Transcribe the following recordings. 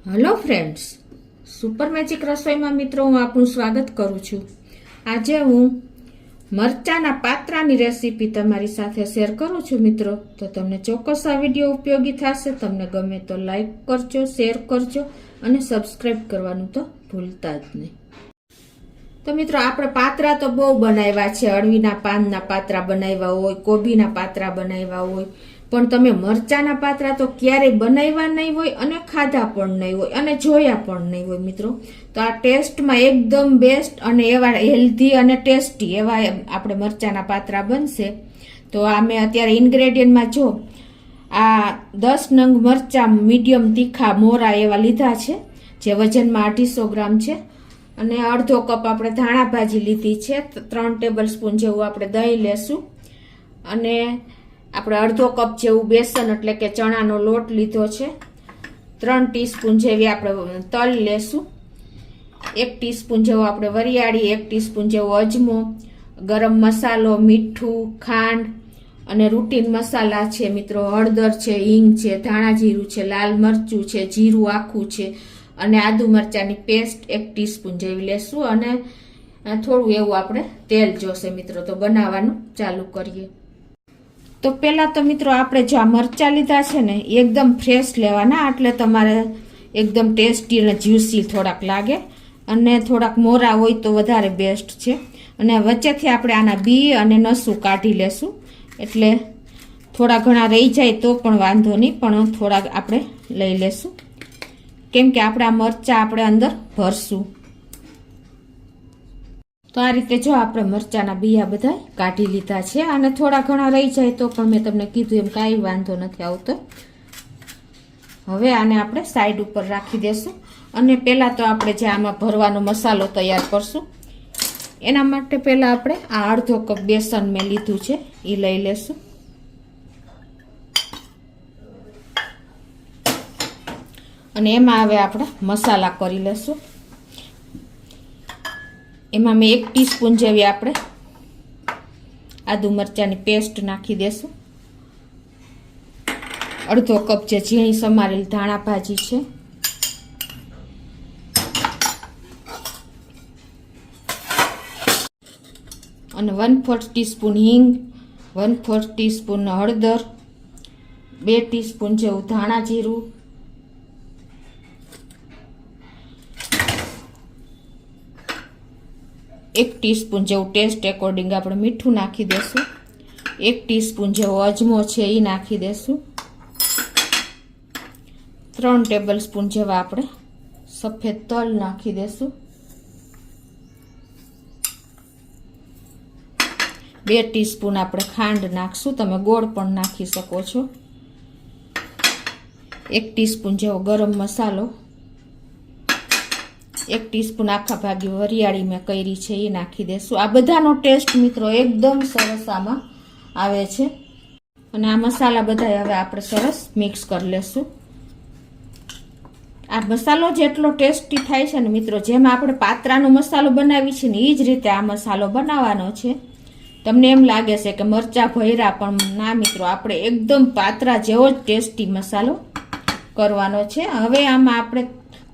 Hello friends, super magic રસોઈમાં મિત્રો હું આપનું સ્વાગત કરું છું। આજે હું મરચાના પાત્રાની રેસીપી તમારી સાથે શેર કરું છું મિત્રો। તો તમને ચોક્કસ આ વિડીયો ઉપયોગી થશે। તમને ગમે તો લાઈક કરજો, શેર કરજો અને સબસ્ક્રાઈબ કરવાનું તો ભૂલતા જ નહીં। તો મિત્રો આપણે પાત્રા તો બહુ બનાવ્યા છે। અળવીના પાનના પાત્રા બનાવ્યા હોય, કોબીના પાત્રા બનાવ્યા હોય, પણ તમે મરચાના પાત્રા તો ક્યારેય બનાવ્યા નહીં હોય અને ખાધા પણ નહીં હોય અને જોયા પણ નહીં હોય મિત્રો। તો આ ટેસ્ટમાં એકદમ બેસ્ટ અને એવા હેલ્ધી અને ટેસ્ટી એવા આપણે મરચાના પાત્રા બનશે। તો આ મેં અત્યારે ઇન્ગ્રેડિયન્ટમાં જો આ 10 નંગ મરચા મીડિયમ તીખા મોરા એવા લીધા છે, જે વજનમાં 250 ગ્રામ છે। અને અડધો કપ આપણે ધાણા ભાજી લીધી છે। 3 ટેબલ સ્પૂન જેવું આપણે દહીં લેશું અને આપણે અડધો કપ જેવું બેસન એટલે કે ચણાનો લોટ લીધો છે। 3 ટીસ્પૂન જેવી આપણે તલ લેશું, 1 ટીસ્પૂન જેવો આપણે વરિયાળી, 1 ટીસ્પૂન જેવો અજમો, ગરમ મસાલો, મીઠું, ખાંડ અને રૂટીન મસાલા છે મિત્રો, હળદર છે, હિંગ છે, ધાણા જીરું છે, લાલ મરચું છે, જીરું આખું છે અને આદુ મરચાની પેસ્ટ 1 ટીસ્પૂન જેવી લેશું અને થોડું એવું આપણે તેલ જોશે મિત્રો। તો બનાવવાનું ચાલુ કરીએ। તો પહેલાં તો મિત્રો આપણે જો આ મરચાં લીધા છે ને એકદમ ફ્રેશ લેવાના, એટલે તમારે એકદમ ટેસ્ટી અને જ્યુસી થોડાક લાગે અને થોડાક મોરા હોય તો વધારે બેસ્ટ છે। અને વચ્ચેથી આપણે આના બી અને નસું કાઢી લેશું, એટલે થોડા ઘણા રહી જાય તો પણ વાંધો નહીં, પણ થોડાક આપણે લઈ લેશું કેમ કે આપણે આ મરચાં આપણે અંદર ભરશું। તો આ રીતે જો આપણે મરચાના બીયા બધા કાઢી લીધા છે અને થોડા ઘણા રહી જાય તો પણ મેં તમને કીધું એમ કાંઈ વાંધો નથી આવતો। હવે આને આપણે સાઈડ ઉપર રાખી દેશું અને પહેલાં તો આપણે જે આમાં ભરવાનો મસાલો તૈયાર કરશું, એના માટે પહેલાં આપણે આ અડધો કપ બેસન મેં લીધું છે એ લઈ લેશું અને એમાં હવે આપણે મસાલા કરી લેશું। એમાં મેં 1 ટીસ્પૂન જેવી આપણે આદુ મરચાની પેસ્ટ નાખી દેશું, અડધો કપ જે ઝીણી સમારેલ ધાણા ભાજી છે, અને 1/4 ટીસ્પૂન હિંગ, 1/4 ટીસ્પૂન હળદર, 2 ટીસ્પૂન જેવું ધાણા જીરું, 1 ટીસ્પૂન જેવું ટેસ્ટ એકોર્ડિંગ આપણે મીઠું નાખી દેશું, 1 ટીસ્પૂન જેવો અજમો છે એ નાખી દેશું, 3 ટેબલ સ્પૂન જેવા આપણે સફેદ તલ નાખી દેશું, 2 ટીસ્પૂન આપણે ખાંડ નાખશું, તમે ગોળ પણ નાખી શકો છો, 1 ટીસ્પૂન જેવો ગરમ મસાલો, 1 ટીસ્પૂન આખા ભાગી વરિયાળી મેં કરી છે એ નાખી દેશું। આ બધાનો ટેસ્ટ મિત્રો એકદમ સરસ આમાં આવે છે અને આ મસાલા બધા હવે આપણે સરસ મિક્સ કરી લેશું। આ મસાલો જેટલો ટેસ્ટી થાય છે ને મિત્રો, જેમાં આપણે પાત્રાનો મસાલો બનાવી છે ને એ જ રીતે આ મસાલો બનાવવાનો છે। તમને એમ લાગે છે કે મરચાં ભર્યા, પણ ના મિત્રો, આપણે એકદમ પાત્રા જેવો જ ટેસ્ટી મસાલો કરવાનો છે। હવે આમાં આપણે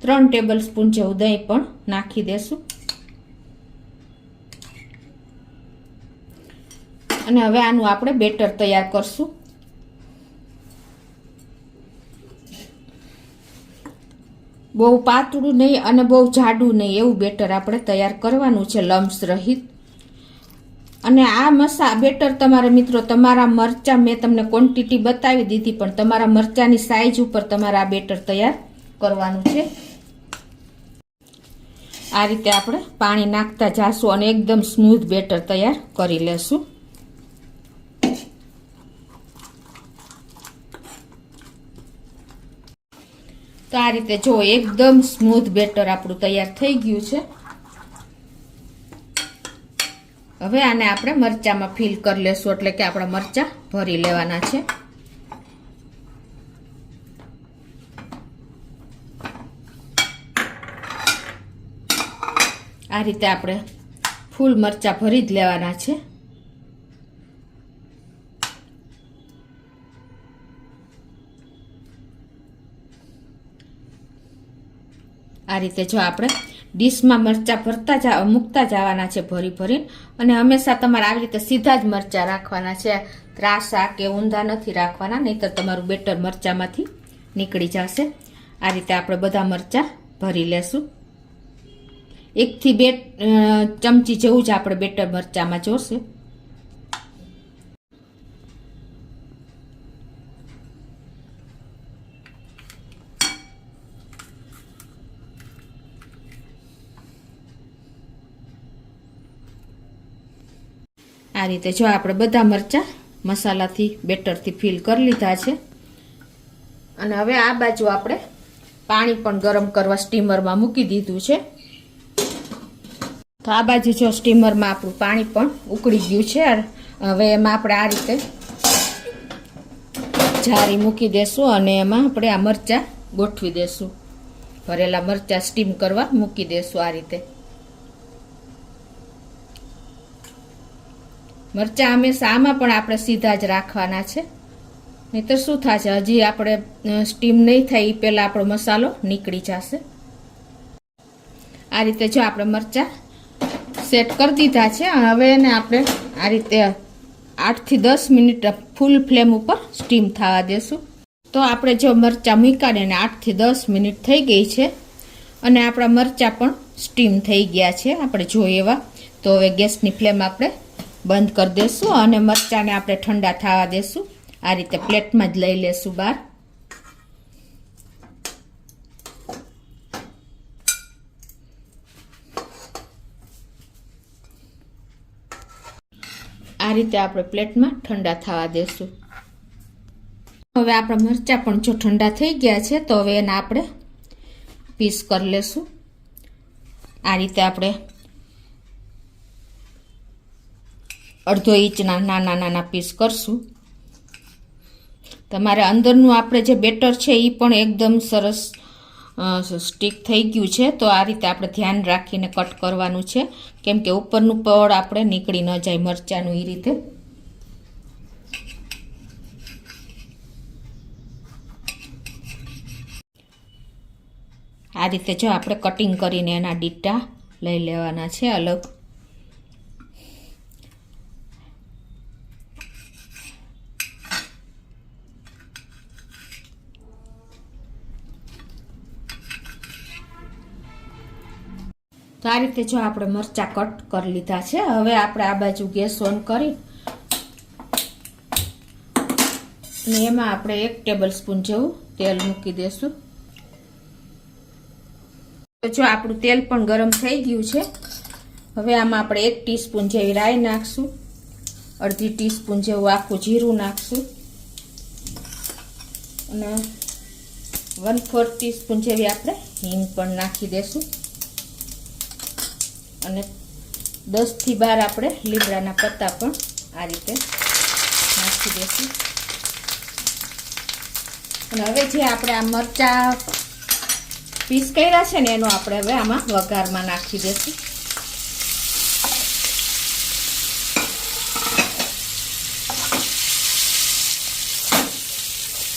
3 ટેબલ સ્પૂન જેવું દહીં પણ નાખી દેશું અને હવે આનું આપણે બેટર તૈયાર કરશું। બહુ પાતળું નહીં અને બહુ જાડું નહીં એવું બેટર આપણે તૈયાર કરવાનું છે, લમ્સ રહિત। અને આ બેટર તમારે મિત્રો તમારા મરચાં, મેં તમને ક્વોન્ટિટી બતાવી દીધી, પણ તમારા મરચાંની સાઈઝ ઉપર તમારે આ બેટર તૈયાર કરવાનું છે। આ રીતે આપણે પાણી નાખતા જાશું અને એકદમ સ્મૂથ બેટર તૈયાર કરી લેશું। તો આ રીતે જો એકદમ સ્મૂથ બેટર આપણું તૈયાર થઈ ગયું છે। હવે આને આપણે મરચામાં ફિલ કરી લેશું, એટલે કે આપણા મરચાં ભરી લેવાના છે। આ રીતે આપણે ફૂલ મરચાં ભરી જ લેવાના છે। આ રીતે જો આપણે ડીશમાં મરચાં મૂકતા જવાના છે ભરી ભરીને. અને હંમેશા તમારે આવી રીતે સીધા જ મરચાં રાખવાના છે, ત્રાસા કે ઊંધા નથી રાખવાના, નહીંતર તમારું બેટર મરચાંમાંથી નીકળી જશે. આ રીતે આપણે બધા મરચાં ભરી લેશું. 1 થી 2 ચમચી જેવું જ આપણે બેટર મરચાંમાં જોશે. આ રીતે જો આપણે બધા મરચાં મસાલાથી બેટરથી ફિલ કરી લીધા છે. અને હવે આ બાજુ આપણે પાણી પણ ગરમ કરવા સ્ટીમરમાં મૂકી દીધું છે. તો આ બાજુ જો સ્ટીમરમાં આપણું પાણી પણ ઉકળી ગયું છે. હવે એમાં આપણે આ રીતે જારી મૂકી દેશું અને એમાં આપણે આ મરચાં ગોઠવી દેશું. ભરેલા મરચાં સ્ટીમ કરવા મૂકી દેશું. આ રીતે મરચાં હંમેશા આમાં પણ આપણે સીધા જ રાખવાના છે, નહીંતર શું થશે, હજી આપણે સ્ટીમ નહીં થાય એ પહેલાં આપણો મસાલો નીકળી જશે. આ રીતે જો આપણે મરચાં સેટ કરી દીધા છે. હવે એને આપણે આ રીતે 8 થી 10 મિનિટ ફૂલ ફ્લેમ ઉપર સ્ટીમ થવા દેશું. તો આપણે જો મરચાં મૂકાડીને 8 થી 10 મિનિટ થઈ ગઈ છે અને આપણા મરચાં પણ સ્ટીમ થઈ ગયા છે આપણે જોઈએ એવા. તો હવે ગેસની ફ્લેમ આપણે બંધ કરી દેશું અને મરચાંને આપણે ઠંડા થવા દેશું. આ રીતે પ્લેટમાં જ લઈ લેશું બહાર. આ રીતે આપણે પ્લેટમાં ઠંડા થવા દેશું. હવે આપણા મરચાં પણ જો ઠંડા થઈ ગયા છે તો હવે એને આપણે પીસ કરી લેશું. આ રીતે આપણે 1/2 ઇંચના નાના નાના પીસ કરશું. તમારે અંદરનું આપણે જે બેટર છે એ પણ એકદમ સરસ સ્ટીક થઈ ગયું છે. તો આ રીતે આપણે ધ્યાન રાખીને કટ કરવાનું છે, કેમ કે ઉપરનું પડ આપણે નીકળી ન જાય મરચાંનું. એ રીતે આ રીતે જો આપણે કટિંગ કરીને એના ડીટા લઈ લેવાના છે અલગ. તો આ રીતે જો આપણે મરચાં કટ કરી લીધા છે. હવે આપણે આ બાજુ ગેસ ઓન કરી અને એમાં આપણે 1 ટેબલ સ્પૂન જેવું તેલ મૂકી દેશું. તો જો આપણું તેલ પણ ગરમ થઈ ગયું છે. હવે આમાં આપણે 1 ટીસ્પૂન જેવી રાઈ નાખશું, 1/2 ટીસ્પૂન જેવું આખું જીરું નાખશું અને 1/4 ટીસ્પૂન જેવી આપણે હિંગ પણ નાખી દેશું અને 10 થી 12 આપણે લીમડાના પત્તા પણ આ રીતે નાખી દઈશું. અને હવે જે આપણે આ મરચાં પીસ કર્યા છે ને એનો આપણે હવે આમાં વઘારમાં નાખી દઈશું.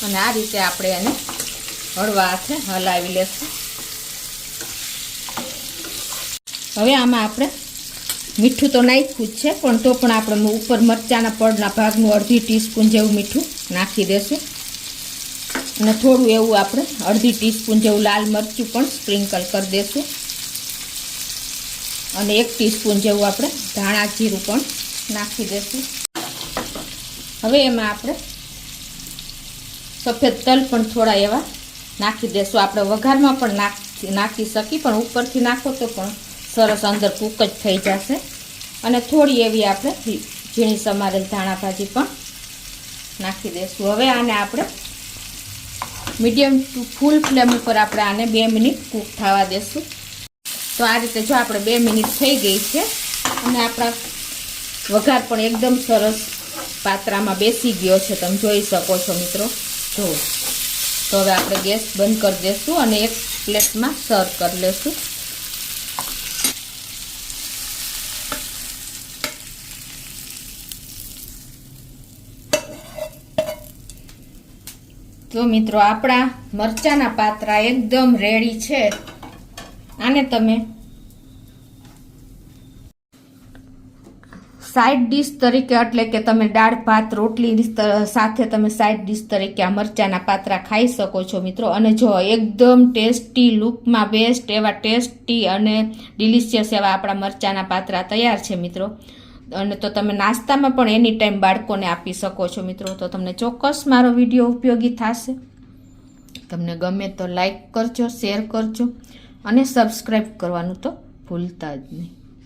અને આ રીતે આપણે એને હળવા હાથે હલાવી લેશું. હવે આમાં આપણે મીઠું તો નાખ્યું જ છે, પણ તો પણ આપણે ઉપર મરચાંના પડના ભાગનું 1/2 ટીસ્પૂન જેવું મીઠું નાખી દેશું અને થોડું એવું આપણે 1/2 ટીસ્પૂન જેવું લાલ મરચું પણ સ્પ્રિંકલ કરી દેશું અને 1 ટીસ્પૂન જેવું આપણે ધાણા જીરું પણ નાખી દેશું. હવે એમાં આપણે સફેદ તલ પણ થોડા એવા નાખી દેશું. આપણે વઘારમાં પણ નાખી શકીએ, પણ ઉપરથી નાખો તો પણ સરસ અંદર કૂક જ થઈ જશે. અને થોડી એવી આપણે ઝીણી સમારેલ ધાણા ભાજી પણ નાખી દઈશું. હવે આને આપણે મીડિયમ ટુ ફૂલ ફ્લેમ ઉપર આપણે આને 2 મિનિટ કૂક થવા દેશું. તો આ રીતે જો આપણે 2 મિનિટ થઈ ગઈ છે અને આપણા વઘાર પણ એકદમ સરસ પાત્રામાં બેસી ગયો છે, તમે જોઈ શકો છો મિત્રો. જુઓ, તો હવે આપણે ગેસ બંધ કરી દઈશું અને એક પ્લેટમાં સર્વ કરી લઈશું. તો મિત્રો આપણા મરચાંના પાત્રા એકદમ રેડી છે આને તમે સાઈડ ડીશ તરીકે, એટલે કે તમે દાળ ભાત રોટલી સાથે તમે સાઈડ ડીશ તરીકે આ મરચાના પાત્રા ખાઈ શકો છો મિત્રો. અને જો એકદમ ટેસ્ટી, લુકમાં બેસ્ટ એવા ટેસ્ટી અને ડિલિશિયસ એવા આપણા મરચાના પાત્રા તૈયાર છે મિત્રો. અને તો તમે નાસ્તામાં પણ એની ટાઈમ બાળકોને આપી શકો છો મિત્રો. તો તમને ચોક્કસ મારો વિડીયો ઉપયોગી થશે. તમને ગમે તો લાઈક કરજો, શેર કરજો અને સબસ્ક્રાઈબ કરવાનું તો ભૂલતા જ નહીં.